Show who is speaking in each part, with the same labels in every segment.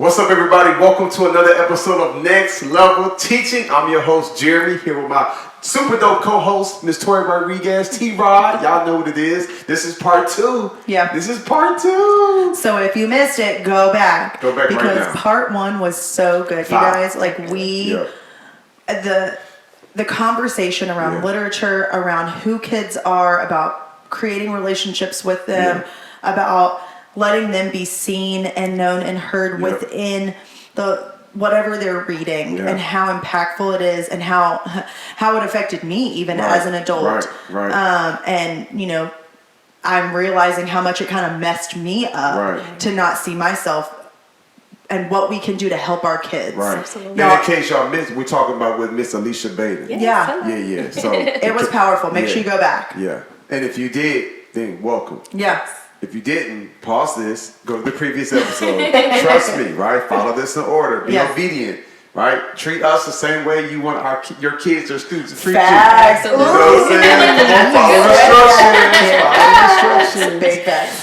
Speaker 1: What's up, everybody? Welcome to another episode of Next Level Teaching. I'm your host, Jeremy, here with my super dope co-host, Miss Tori Rodriguez, T-Rod. Y'all know what it is. This is part 2.
Speaker 2: Yeah.
Speaker 1: This is part 2.
Speaker 2: So if you missed it, go back.
Speaker 1: Go back right now.
Speaker 2: Because part 1 was so good, you guys. Like the conversation around literature, around who kids are, about creating relationships with them, about letting them be seen and known and heard within the whatever they're reading, and how impactful it is, and how it affected me even as an adult. And you know, I'm realizing how much it kind of messed me up to not see myself and what we can do to help our kids.
Speaker 1: Absolutely. And in case y'all missed, we're talking about with Miss Alicia Baiden. So
Speaker 2: it was powerful. Make sure you go back.
Speaker 1: And if you did, then welcome. If you didn't, pause this, go to the previous episode. Trust me, right? Follow this in order. Be obedient, right? Treat us the same way you want your kids or students to treat you. You know what I'm saying? Follow instructions.
Speaker 2: Big facts.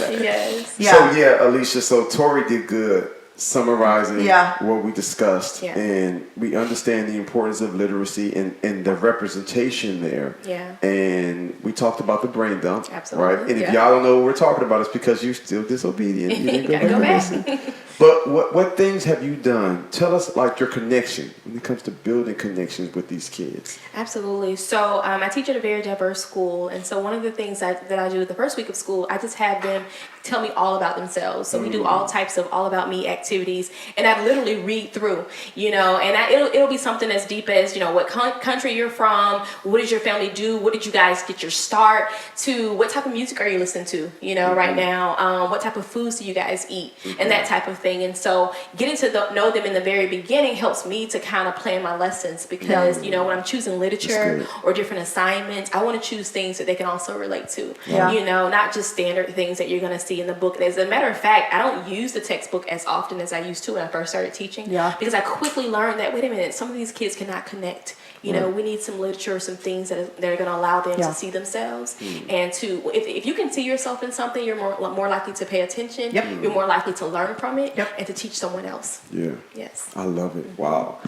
Speaker 1: So Alicia, so Tori did good summarizing what we discussed, and we understand the importance of literacy and the representation there. And we talked about the brain dump, right? And if y'all don't know what we're talking about, it's because you're still disobedient. You didn't go back and listen. But what things have you done? Tell us like your connection when it comes to building connections with these kids.
Speaker 3: Absolutely. So I teach at a very diverse school, and so one of the things that I do the first week of school, I just have them tell me all about themselves. So we do all types of all about me activities, and I literally read through, you know, and it'll be something as deep as, you know, what country you're from, what does your family do, what did you guys get your start, to what type of music are you listening to, you know, right now, what type of foods do you guys eat, and that type of thing. And so getting to know them in the very beginning helps me to kind of plan my lessons, because you know, when I'm choosing literature or different assignments, I want to choose things that they can also relate to, you know, not just standard things that you're going to see in the book. As a matter of fact, I don't use the textbook as often as I used to when I first started teaching, because I quickly learned that, wait a minute, some of these kids cannot connect. You know, we need some literature, some things that are going to allow them to see themselves, and to if you can see yourself in something, you're more likely to pay attention. You're more likely to learn from it and to teach someone else. Yes.
Speaker 1: I love it. Wow.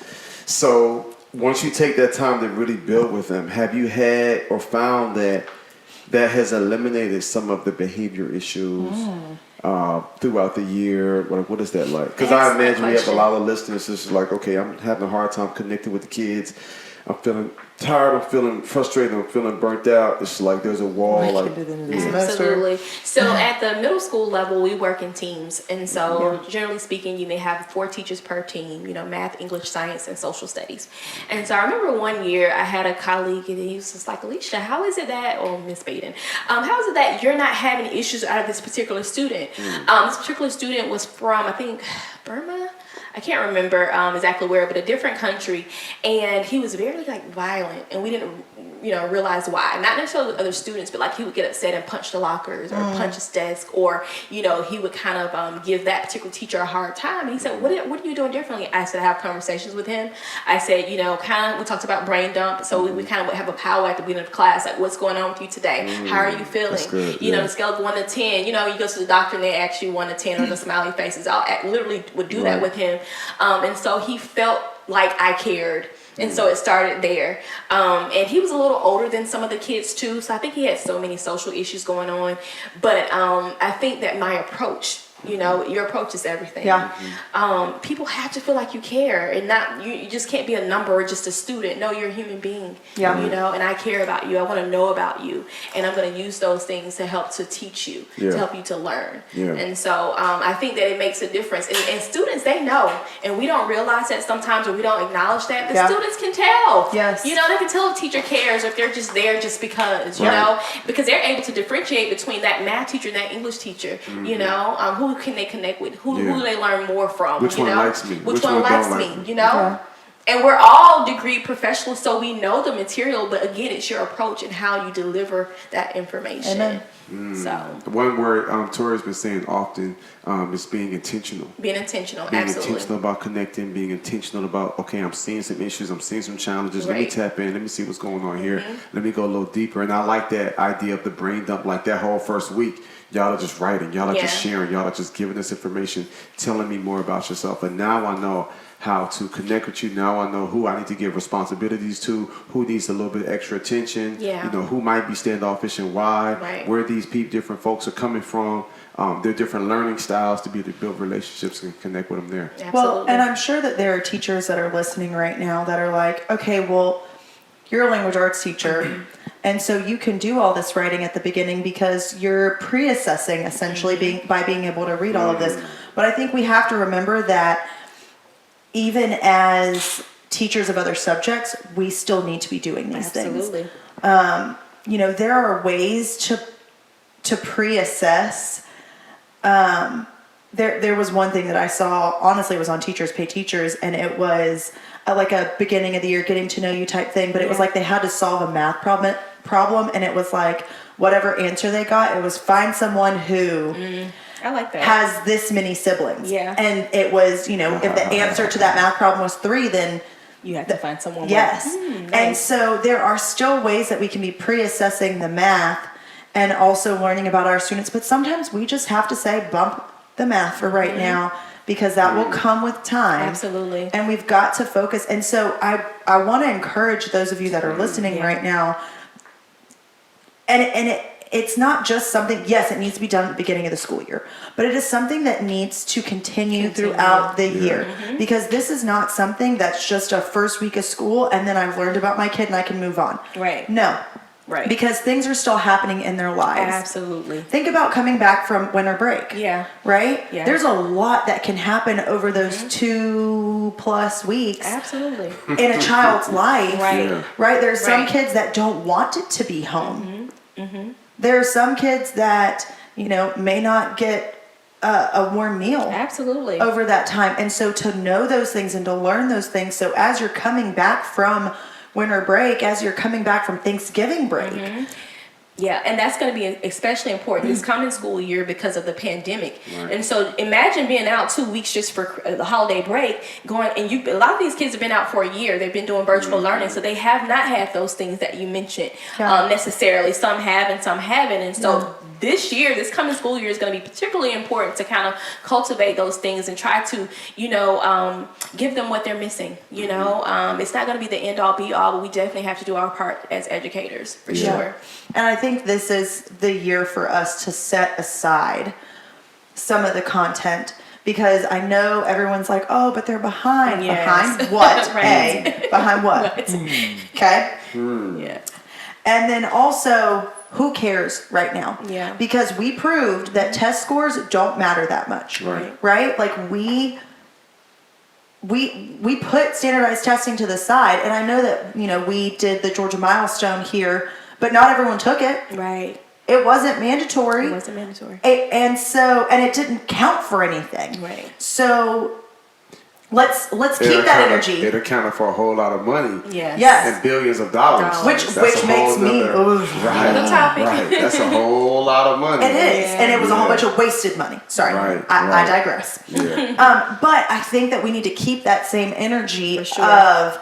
Speaker 1: So once you take that time to really build with them, have you had or found that has eliminated some of the behavior issues throughout the year? What is that like? Because I imagine we have a lot of listeners. It's like, okay, I'm having a hard time connecting with the kids. I'm feeling tired, I'm feeling frustrated, I'm feeling burnt out. It's like there's a wall.
Speaker 3: Absolutely. So at the middle school level, we work in teams. And so generally speaking, you may have 4 teachers per team, you know, math, English, science, and social studies. And so I remember one year I had a colleague, and he was just like, Alicia, how is it that, or Miss Baiden, how is it that you're not having issues out of this particular student? This particular student was from, I think, Burma? I can't remember exactly where, but a different country, and he was very like violent, and we didn't, you know, realize why. Not necessarily with other students, but like he would get upset and punch the lockers or punch his desk, or you know, he would kind of give that particular teacher a hard time. And he said, "What are you doing differently?" I said, "I have conversations with him." I said, you know, kind of we talked about brain dump, so we kind of would have a powwow at the beginning of class, like, "What's going on with you today? How are you feeling?" You know, the scale of 1 to 10. You know, you go to the doctor and they ask you 1 to 10 or the smiley faces. Literally would do that with him. And so he felt like I cared. And so it started there. And he was a little older than some of the kids too. So I think he had so many social issues going on. But I think that my approach, you know, your approach is everything. People have to feel like you care, and not you just can't be a number or just a student. No, you're a human being. You know, and I care about you. I want to know about you, and I'm going to use those things to help to teach you, to help you to learn. And so I think that it makes a difference. And students, they know, and we don't realize that sometimes, or we don't acknowledge that. The students can tell. You know, they can tell if a teacher cares, or if they're just there just because. You know, because they're able to differentiate between that math teacher and that English teacher. You know, who can they connect with? Who do they learn more from?
Speaker 1: Which one likes me?
Speaker 3: Which one likes me? You know? And we're all degree professionals, so we know the material, but again, it's your approach and how you deliver that information. So
Speaker 1: one word Tori's been saying often is being intentional.
Speaker 3: Being intentional,
Speaker 1: being
Speaker 3: absolutely.
Speaker 1: intentional about connecting, being intentional about, okay, I'm seeing some issues, I'm seeing some challenges. Let me tap in, let me see what's going on here. Let me go a little deeper. And I like that idea of the brain dump, like that whole first week. y'all are just writing, y'all are just sharing, y'all are just giving us information, telling me more about yourself. And now I know how to connect with you. Now I know who I need to give responsibilities to, who needs a little bit extra attention, you know, who might be standoffish and why, where these different folks are coming from. There are different learning styles to be able to build relationships and connect with them there.
Speaker 3: Absolutely.
Speaker 2: Well, and I'm sure that there are teachers that are listening right now that are like, okay, well, you're a language arts teacher, and so you can do all this writing at the beginning because you're pre-assessing essentially by being able to read all of this. But I think we have to remember that even as teachers of other subjects, we still need to be doing these things. You know, there are ways to pre-assess. There was one thing that I saw, honestly, it was on Teachers Pay Teachers, and it was like a beginning of the year getting to know you type thing, but it was like they had to solve a math problem, and it was like whatever answer they got, it was find someone who
Speaker 3: I like that.
Speaker 2: has this many siblings. And it was, you know, if the answer to that math problem was 3, then
Speaker 3: you have to find someone.
Speaker 2: Yes.
Speaker 3: Nice.
Speaker 2: And so there are still ways that we can be pre-assessing the math and also learning about our students, but sometimes we just have to say bump the math for right now, because that will come with time.
Speaker 3: Absolutely.
Speaker 2: And we've got to focus. And so I want to encourage those of you that are listening right now. And it's not just something, yes, it needs to be done at the beginning of the school year, but it is something that needs to continue throughout the year, because this is not something that's just a first week of school and then I've learned about my kid and I can move on.
Speaker 3: Right.
Speaker 2: No.
Speaker 3: Right.
Speaker 2: Because things are still happening in their lives.
Speaker 3: Absolutely.
Speaker 2: Think about coming back from winter break.
Speaker 3: Yeah.
Speaker 2: Right?
Speaker 3: Yeah.
Speaker 2: There's a lot that can happen over those 2+ weeks.
Speaker 3: Absolutely.
Speaker 2: In a child's life.
Speaker 3: Right.
Speaker 1: Yeah.
Speaker 2: Right? There's some kids that don't want it to be home. There are some kids that, you know, may not get a warm meal.
Speaker 3: Absolutely.
Speaker 2: Over that time. And so to know those things and to learn those things. So as you're coming back from winter break, as you're coming back from Thanksgiving break.
Speaker 3: Yeah, and that's going to be especially important this coming school year because of the pandemic. And so imagine being out 2 weeks just for the holiday break, going, and a lot of these kids have been out for a year. They've been doing virtual learning, so they have not had those things that you mentioned necessarily. Some have and some haven't. And so this coming school year is going to be particularly important to kind of cultivate those things and try to, you know, give them what they're missing. You know, it's not going to be the end all be all, but we definitely have to do our part as educators for sure.
Speaker 2: And I think this is the year for us to set aside some of the content, because I know everyone's like, oh, but they're behind.
Speaker 3: Yes.
Speaker 2: Behind what? Behind what? Okay?
Speaker 3: Yeah.
Speaker 2: And then also, who cares right now?
Speaker 3: Yeah.
Speaker 2: Because we proved that test scores don't matter that much. Right? Like we put standardized testing to the side, and I know that, you know, we did the Georgia milestone here, but not everyone took it.
Speaker 3: Right.
Speaker 2: It wasn't mandatory.
Speaker 3: It wasn't mandatory.
Speaker 2: And it didn't count for anything.
Speaker 3: Right.
Speaker 2: So let's keep that energy.
Speaker 1: It accounted for a whole lot of money.
Speaker 2: Yes.
Speaker 1: And billions of dollars.
Speaker 2: Which makes me
Speaker 3: Another topic.
Speaker 1: Right. That's a whole lot of money.
Speaker 2: It is. And it was a whole bunch of wasted money. Sorry. I digress. But I think that we need to keep that same energy of,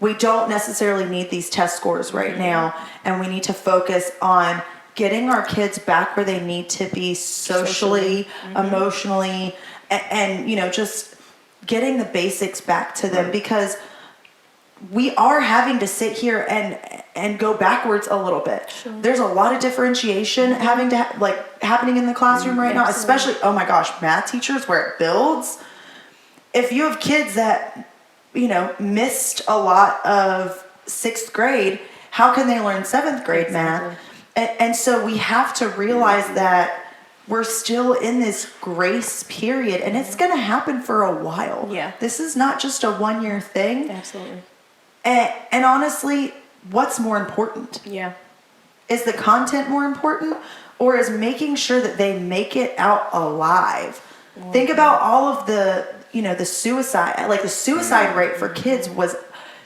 Speaker 2: we don't necessarily need these test scores right now, and we need to focus on getting our kids back where they need to be socially, emotionally, and you know, just getting the basics back to them, because we are having to sit here and go backwards a little bit. There's a lot of differentiation having to happening in the classroom right now, especially, oh my gosh, math teachers, where it builds. If you have kids that, you know, missed a lot of 6th grade, how can they learn 7th grade math? And so we have to realize that we're still in this grace period, and it's going to happen for a while. This is not just a 1-year thing.
Speaker 3: Absolutely.
Speaker 2: And honestly, what's more important? Is the content more important, or is making sure that they make it out alive? Think about all of the, you know, the suicide rate for kids was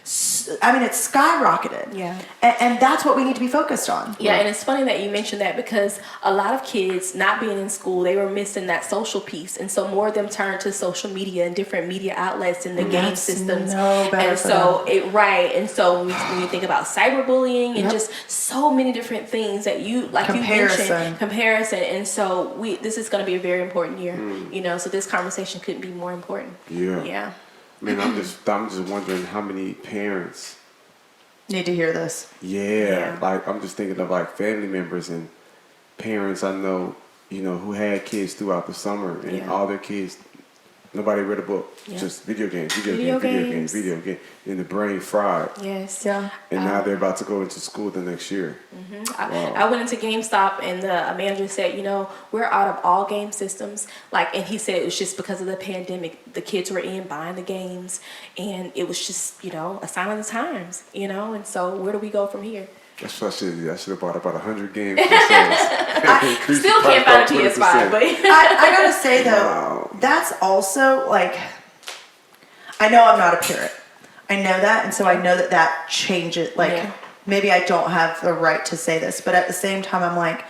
Speaker 2: it's skyrocketed.
Speaker 3: Yeah.
Speaker 2: And that's what we need to be focused on.
Speaker 3: Yeah, and it's funny that you mentioned that because a lot of kids not being in school, they were missing that social piece. And so more of them turned to social media and different media outlets and the game systems.
Speaker 2: And
Speaker 3: so and so when you think about cyberbullying and just so many different things that you mentioned, comparison. And so this is going to be a very important year, so this conversation couldn't be more important. Yeah.
Speaker 1: Man, I'm just wondering how many parents
Speaker 2: need to hear this.
Speaker 1: Yeah, like I'm just thinking of like family members and parents I know, who had kids throughout the summer and all their kids, nobody read a book, just video games, and the brain fried.
Speaker 3: Yes.
Speaker 2: Yeah.
Speaker 1: And now they're about to go into school the next year.
Speaker 3: Wow. I went into GameStop and the manager said, we're out of all game systems. And he said it was just because of the pandemic. The kids were in buying the games and it was just, a sign of the times, and so where do we go from here?
Speaker 1: That's what I should have bought about 100 games.
Speaker 3: I still can't find a PS5, but
Speaker 2: I gotta say though, that's also I know I'm not a parent. I know that, and so I know that changes. Maybe I don't have the right to say this, but at the same time, I'm like,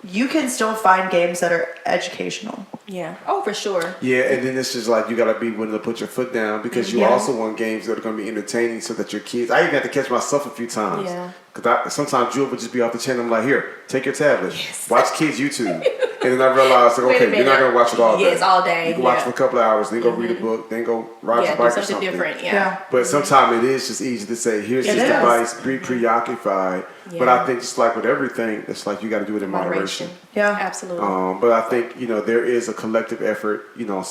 Speaker 2: you can still find games that are educational.
Speaker 3: Yeah. Oh, for sure.
Speaker 1: Yeah, and then it's just you got to be willing to put your foot down because you also want games that are going to be entertaining so that your kids... I even had to catch myself a few times.
Speaker 3: Yeah.
Speaker 1: Because sometimes Jewel would just be off the channel. I'm like, here, take your tablet. Watch kids YouTube. And then I realized, okay, you're not going to watch it all day.
Speaker 3: Yes, all day.
Speaker 1: You can watch for a couple of hours, then go read a book, then go ride your bike or something.
Speaker 3: Different,
Speaker 1: But sometimes it is just easy to say, here's this device, be preoccupied. Yeah. But I think just like with everything, it's you got to do it in moderation.
Speaker 3: Yeah, absolutely.
Speaker 1: But I think, there is a collective effort, even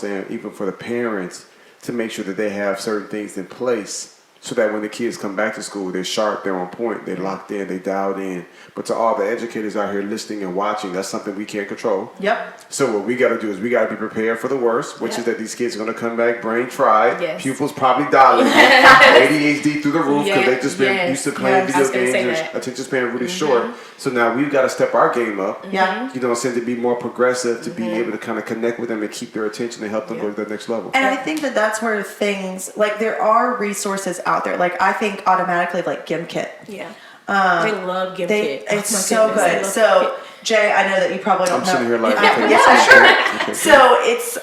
Speaker 1: for the parents to make sure that they have certain things in place so that when the kids come back to school, they're sharp, they're on point, they're locked in, they dialed in. But to all the educators out here listening and watching, that's something we can't control.
Speaker 2: Yep.
Speaker 1: So what we got to do is we got to be prepared for the worst, which is that these kids are going to come back brain fried, pupils probably dialing, ADHD through the roof because they've just been used to playing video games and attention span really short. So now we've got to step our game up, to be more progressive, to be able to kind of connect with them and keep their attention and help them go to the next level.
Speaker 2: And I think that's where things, there are resources out there. I think automatically, GimKit.
Speaker 3: Yeah. They love GimKit.
Speaker 2: It's so good. So, Jay, I know that you probably don't know.
Speaker 1: I'm sitting here
Speaker 2: sure. So it's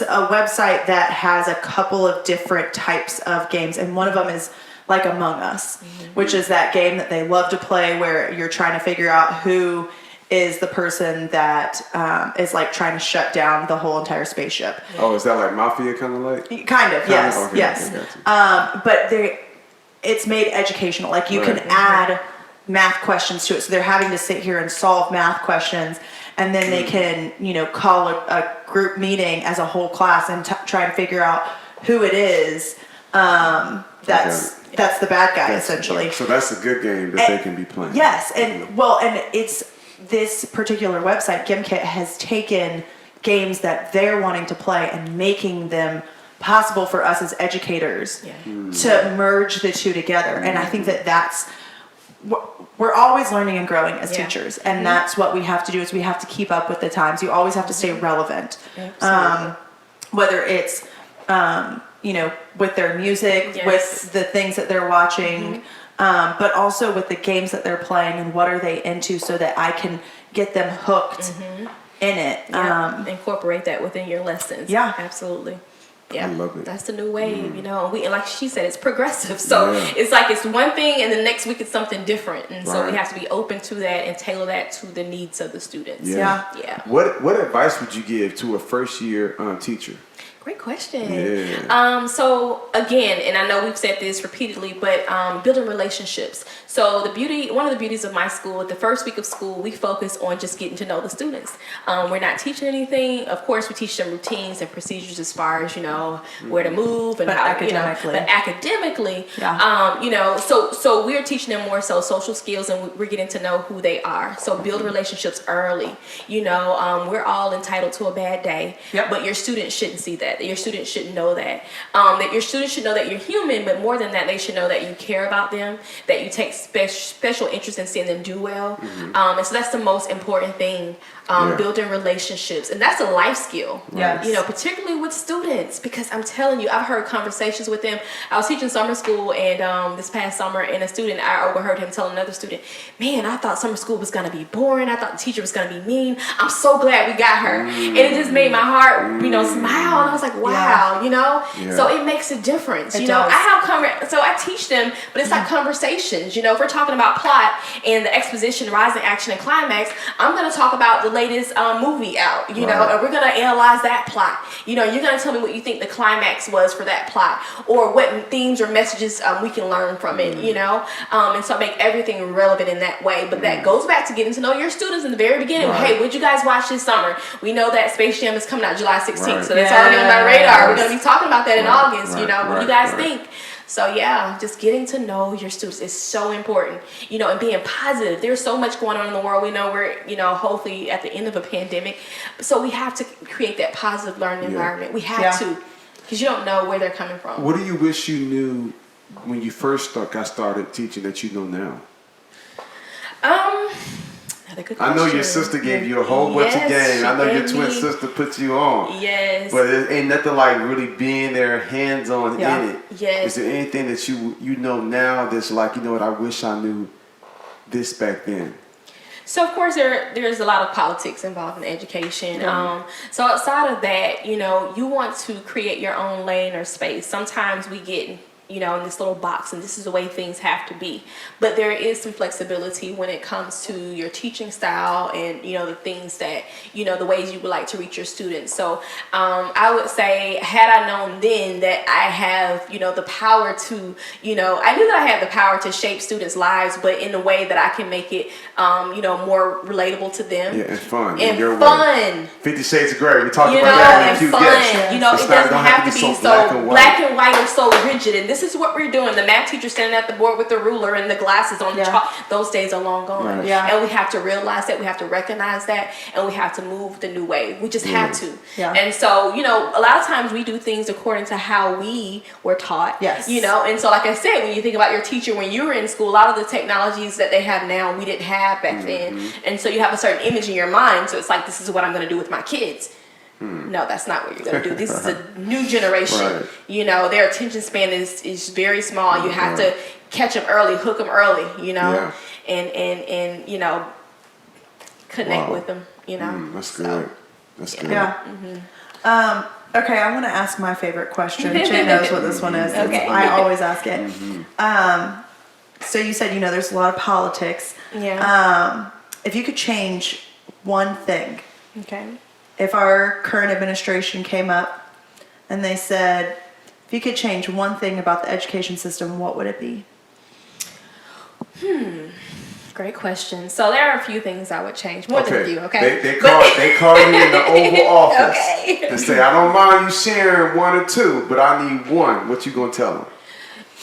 Speaker 2: a website that has a couple of different types of games, and one of them is Among Us, which is that game that they love to play where you're trying to figure out who is the person that is trying to shut down the whole entire spaceship.
Speaker 1: Oh, is that like Mafia kind of
Speaker 2: Kind of, yes,
Speaker 1: okay,
Speaker 2: yes.
Speaker 1: Okay,
Speaker 2: but it's made educational. You can add math questions to it. So they're having to sit here and solve math questions, and then they can, call a group meeting as a whole class and try and figure out who it is. That's the bad guy, essentially.
Speaker 1: So that's a good game that they can be playing.
Speaker 2: Yes, and it's this particular website, GimKit, has taken games that they're wanting to play and making them possible for us as educators to merge the two together. And I think that's we're always learning and growing as teachers, and that's what we have to do is we have to keep up with the times. You always have to stay relevant, whether it's with their music, with the things that they're watching, but also with the games that they're playing and what are they into, so that I can get them hooked in it.
Speaker 3: Incorporate that within your lessons.
Speaker 2: Yeah,
Speaker 3: absolutely. Yeah,
Speaker 1: I love it.
Speaker 3: That's the new wave, and like she said, it's progressive. So it's it's one thing, and the next week it's something different, and so we have to be open to that and tailor that to the needs of the students.
Speaker 2: Yeah.
Speaker 1: What advice would you give to a first year teacher?
Speaker 3: Great question.
Speaker 1: Yeah.
Speaker 3: So again, and I know we've said this repeatedly, but building relationships. So one of the beauties of my school, the first week of school, we focus on just getting to know the students. We're not teaching anything. Of course, we teach them routines and procedures as far as where to move and how
Speaker 2: academically.
Speaker 3: But academically, so we're teaching them more so social skills, and we're getting to know who they are. So build relationships early. We're all entitled to a bad day, but your students shouldn't see that. that your students should know that your students should know that you're human, but more than that, they should know that you care about them, that you take special interest in seeing them do well. And so that's the most important thing, building relationships. And that's a life skill, particularly with students, because I'm telling you, I've heard conversations with them. I was teaching summer school, and this past summer, and a student, I overheard him tell another student, man, I thought summer school was going to be boring. I thought the teacher was going to be mean. I'm so glad we got her. And it just made my heart, smile. And I was like, wow, So it makes a difference. I teach them, but it's like conversations. If we're talking about plot and the exposition, rising action, and climax, I'm going to talk about the latest movie out, and we're going to analyze that plot. You're going to tell me what you think the climax was for that plot, or what themes or messages we can learn from it, and so I make everything relevant in that way. But that goes back to getting to know your students in the very beginning. Right. Hey, what'd you guys watch this summer? We know that Space Jam is coming out July 16th, so that's already on my radar. We're going to be talking about that in August. What do you guys think? So just getting to know your students is so important, and being positive. There's so much going on in the world. We know we're, hopefully at the end of a pandemic. So we have to create that positive learning environment. We have to, because you don't know where they're coming from.
Speaker 1: What do you wish you knew when you first got started teaching that you know now? I know your sister gave you a whole bunch of games. I know your twin sister put you on.
Speaker 3: Yes.
Speaker 1: But it ain't nothing like really being there hands-on in it.
Speaker 3: Yes.
Speaker 1: Is there anything that you know now that's like, I wish I knew this back then?
Speaker 3: So of course there's a lot of politics involved in education. So outside of that, you want to create your own lane or space. Sometimes we get in this little box, and this is the way things have to be. But there is some flexibility when it comes to your teaching style and, the things that, the ways you would like to reach your students. So I would say, had I known then that I have, the power to, I knew that I had the power to shape students' lives, but in a way that I can make it, more relatable to them.
Speaker 1: Yeah, and fun.
Speaker 3: And fun.
Speaker 1: 50 Shades of Grey. We talked about that.
Speaker 3: And fun. It doesn't have to be so black and white or so rigid. And this is what we're doing. The math teacher standing at the board with the ruler and the glasses on the chalk. Those days are long gone.
Speaker 1: Right.
Speaker 3: And we have to realize that. We have to recognize that. And we have to move the new way. We just have to. And so, a lot of times we do things according to how we were taught.
Speaker 2: Yes.
Speaker 3: And so like I said, when you think about your teacher when you were in school, a lot of the technologies that they have now, we didn't have back then. And so you have a certain image in your mind. So it's like, this is what I'm going to do with my kids. No, that's not what you're going to do. This is a new generation. Their attention span is very small. You have to catch them early, hook them early, and connect with them,
Speaker 1: That's good. That's good.
Speaker 2: Yeah. Okay, I want to ask my favorite question. Jay knows what this one is.
Speaker 3: Okay.
Speaker 2: I always ask it. So you said, there's a lot of politics.
Speaker 3: Yeah.
Speaker 2: If you could change one thing.
Speaker 3: Okay.
Speaker 2: If our current administration came up and they said, if you could change one thing about the education system, what would it be?
Speaker 3: Great question. So there are a few things I would change. More than a few, okay?
Speaker 1: They call you in the Oval Office and say, I don't mind you sharing one or two, but I need one. What you going to tell them?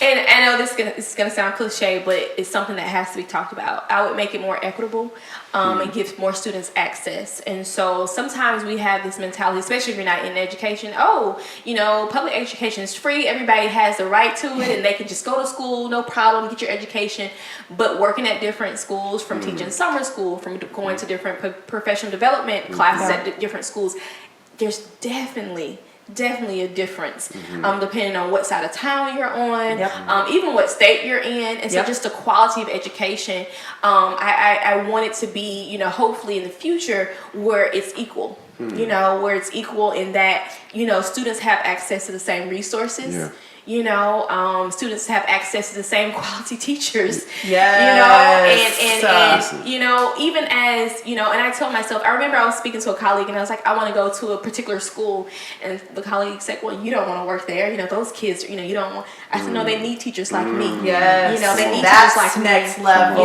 Speaker 3: And I know this is gonna sound cliche, but it's something that has to be talked about. I would make it more equitable and give more students access. And so sometimes we have this mentality, especially if you're not in education, public education is free. Everybody has the right to it and they can just go to school, no problem, get your education. But working at different schools, from teaching summer school, from going to different professional development classes at different schools, there's definitely a difference depending on what side of town you're on, even what state you're in. And so just the quality of education, I want it to be, hopefully in the future where it's equal, where it's equal in that, students have access to the same resources. Students have access to the same quality teachers. And even as, and I told myself, I remember I was speaking to a colleague and I was like, I want to go to a particular school. And the colleague said, well, you don't want to work there. Those kids, you don't want. I said, no, they need teachers like me. They need teachers like
Speaker 2: next
Speaker 3: me.
Speaker 2: level.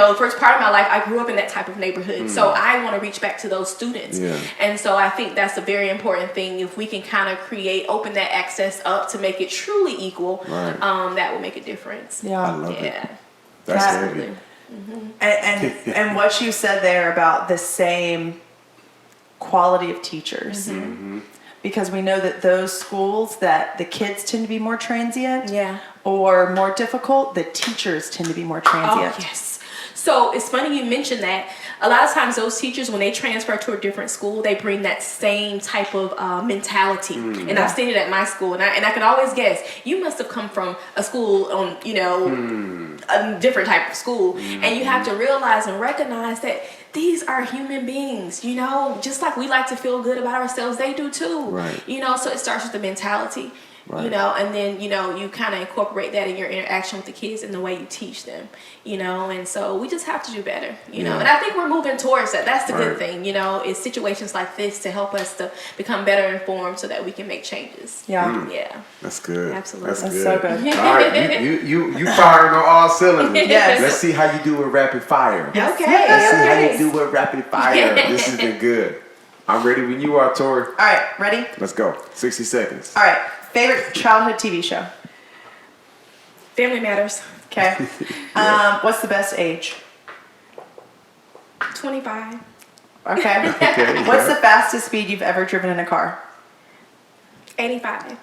Speaker 3: The first part of my life, I grew up in that type of neighborhood. So I want to reach back to those students. And so I think that's a very important thing. If we can kind of open that access up to make it truly equal, that will make a difference.
Speaker 1: I love it. That's heavy.
Speaker 2: And what you said there about the same quality of teachers. because we know that those schools that the kids tend to be more transient
Speaker 3: Yeah.
Speaker 2: or more difficult, the teachers tend to be more transient.
Speaker 3: Oh, yes. So it's funny you mentioned that. A lot of times those teachers, when they transfer to a different school, they bring that same type of mentality. And I've seen it at my school. And I can always guess, you must have come from a school on, a different type of school. And you have to realize and recognize that these are human beings, just like we like to feel good about ourselves, they do too.
Speaker 1: Right.
Speaker 3: So it starts with the mentality.
Speaker 1: Right.
Speaker 3: And then, you kind of incorporate that in your interaction with the kids and the way you teach them, and so we just have to do better, and I think we're moving towards that. That's the good thing, it's situations like this to help us to become better informed so that we can make changes.
Speaker 2: Yeah.
Speaker 3: Yeah.
Speaker 1: That's good.
Speaker 3: Absolutely.
Speaker 1: That's good.
Speaker 2: So good.
Speaker 1: All right, you firing on all cylinders.
Speaker 2: Yes.
Speaker 1: Let's see how you do with rapid fire.
Speaker 3: Okay.
Speaker 1: Let's see how you do with rapid fire. This has been good. I'm ready when you are, Tori.
Speaker 2: All right, ready?
Speaker 1: Let's go. 60 seconds.
Speaker 2: All right, favorite childhood TV show?
Speaker 3: Family Matters.
Speaker 2: Okay. What's the best age?
Speaker 3: 25.
Speaker 2: Okay. What's the fastest speed you've ever driven in a car?
Speaker 3: 85.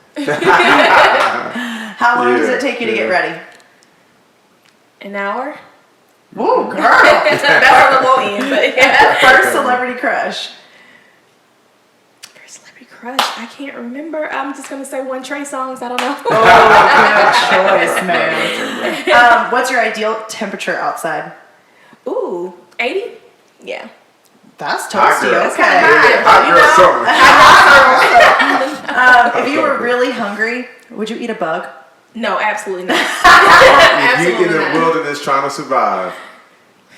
Speaker 2: How long does it take you to get ready?
Speaker 3: An hour.
Speaker 2: Ooh, girl.
Speaker 3: That's on the low end, but yeah.
Speaker 2: First celebrity crush.
Speaker 3: First celebrity crush. I can't remember. I'm just gonna say one Trey Songz. I don't know.
Speaker 2: Oh, good choice, man. What's your ideal temperature outside?
Speaker 3: Ooh, 80. Yeah.
Speaker 2: That's toasty.
Speaker 1: Hot girl.
Speaker 2: Okay.
Speaker 1: Hot girl summer.
Speaker 2: If you were really hungry, would you eat a bug?
Speaker 3: No, absolutely not.
Speaker 1: If you're in the wilderness trying to survive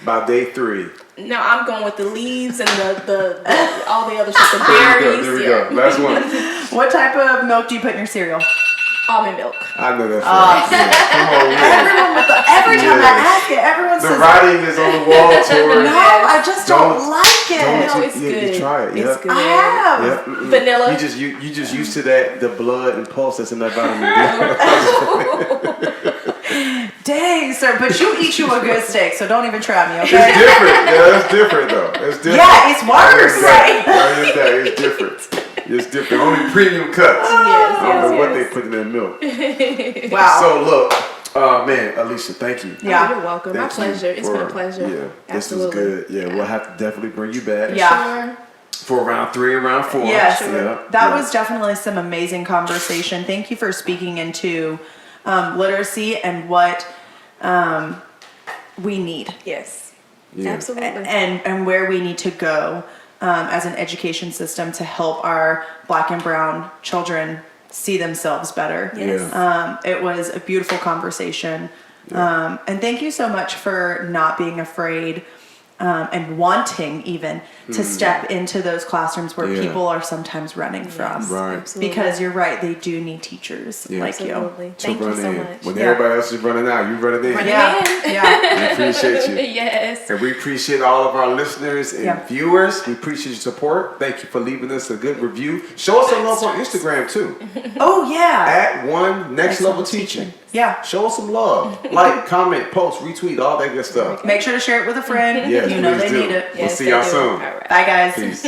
Speaker 1: by day 3.
Speaker 3: No, I'm going with the leaves and the all the other shit, the berries.
Speaker 1: There we go. Last one.
Speaker 2: What type of milk do you put in your cereal?
Speaker 3: Almond milk.
Speaker 1: I know that. Come on,
Speaker 2: Every time I ask it, everyone
Speaker 1: the
Speaker 2: says
Speaker 1: writing is on the wall, Tori.
Speaker 2: no, I just don't like it.
Speaker 3: No, it's good.
Speaker 1: You try it.
Speaker 3: It's good.
Speaker 2: I have.
Speaker 1: Yep.
Speaker 3: Vanilla.
Speaker 1: You just used to that the blood and pulse that's in that vitamin D.
Speaker 2: Dang, sir, but you eat you a good steak, so don't even try me,
Speaker 1: It's
Speaker 2: okay?
Speaker 1: different. Yeah, it's different though. It's different.
Speaker 2: Yeah, it's worse.
Speaker 1: It's different. It's different. Only premium cuts.
Speaker 3: Yes,
Speaker 1: I don't know what
Speaker 3: yes.
Speaker 1: they put in their milk.
Speaker 2: Wow.
Speaker 1: So look, man, Alicia, thank you.
Speaker 2: Yeah.
Speaker 3: You're welcome. My pleasure. It's been a pleasure.
Speaker 1: Yeah, this was
Speaker 3: Absolutely.
Speaker 1: good. Yeah, we'll have to definitely bring you back.
Speaker 2: Yeah.
Speaker 1: For round 3 and round 4.
Speaker 2: Yes,
Speaker 1: Yeah.
Speaker 2: that was definitely some amazing conversation. Thank you for speaking into literacy and what we need.
Speaker 3: Yes.
Speaker 1: Yeah.
Speaker 3: Absolutely.
Speaker 2: And where we need to go as an education system to help our Black and brown children see themselves better.
Speaker 3: Yes.
Speaker 2: It was a beautiful conversation. And thank you so much for not being afraid and wanting even to step into those classrooms where people are sometimes running from.
Speaker 1: Right.
Speaker 3: Absolutely.
Speaker 2: Because you're right, they do need teachers like you.
Speaker 3: Absolutely.
Speaker 1: So
Speaker 3: Thank you
Speaker 1: run
Speaker 3: so
Speaker 1: in.
Speaker 3: much.
Speaker 1: When everybody else is running out, you running in.
Speaker 2: Yeah.
Speaker 1: We appreciate you.
Speaker 3: Yes.
Speaker 1: And we appreciate all of our listeners and viewers. We appreciate your support. Thank you for leaving us a good review. Show us some love on Instagram too.
Speaker 2: Oh yeah.
Speaker 1: At One Next Level Teaching.
Speaker 2: Yeah.
Speaker 1: Show us some love. Like, comment, post, retweet, all that good stuff.
Speaker 2: Make sure to share it with a friend.
Speaker 1: Yes,
Speaker 2: you know
Speaker 1: please
Speaker 2: they
Speaker 1: do.
Speaker 2: need it.
Speaker 1: We'll see y'all soon.
Speaker 3: All right.
Speaker 2: Bye guys.
Speaker 1: Peace.